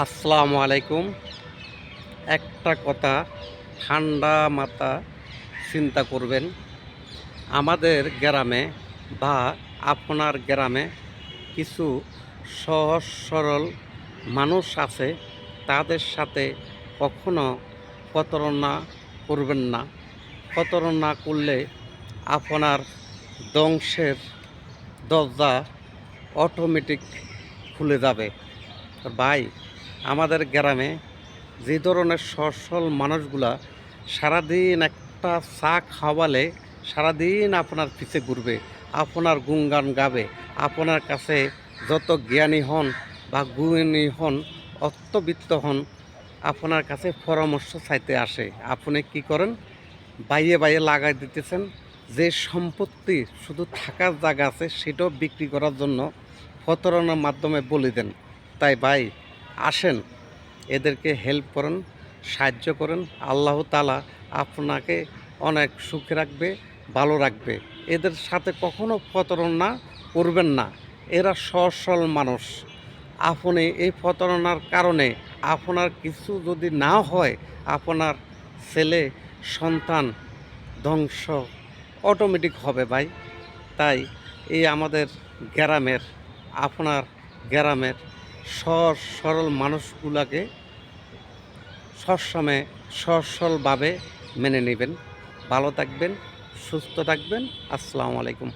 আসসালামু আলাইকুম। একটা কথা ঠান্ডা মাথা চিন্তা করবেন। আমাদের গ্রামে বা আপনার গ্রামে কিছু সহজ সরল মানুষ আছে, তাদের সাথে কখনো প্রতারণা করবেন না। প্রতারণা করলে আপনার ধ্বংসের দরজা অটোমেটিক খুলে যাবে। ভাই, আমাদের গ্রামে যে ধরনের সচ্ছল মানুষগুলা সারাদিন একটা চা খাওয়ালে সারাদিন আপনার পিছে ঘুরবে, আপনার গুণগান গাবে, আপনার কাছে যত জ্ঞানী হন বা গুণী হন, অর্থবিত্ত হন, আপনার কাছে পরামর্শ চাইতে আসে। আপনি কি করেন? বাইয়ে বাইয়ে লাগাই দিতেছেন। যে সম্পত্তি শুধু থাকার জায়গা আছে সেটাও বিক্রি করার জন্য প্রতারণার মাধ্যমে বলে দেন। তাই ভাই, আসেন, এদেরকে হেল্প করেন, সাহায্য করেন। আল্লাহ তাআলা আপনাকে অনেক সুখে রাখবে, ভালো রাখবে। এদের সাথে কখনো প্রতারণা করবেন না। এরা সহজ সরল মানুষ। আপনি এই প্রতারণার কারণে আপনার কিছু যদি না হয়, আপনার ছেলে সন্তান ধ্বংস অটোমেটিক হবে ভাই। তাই এই আমাদের গ্রামের, আপনার গ্রামের সহজ সরল মানুষগুলাকে সবসময় সহজ সরলভাবে মেনে নেবেন। ভালো থাকবেন, সুস্থ থাকবেন। আসসালামু আলাইকুম।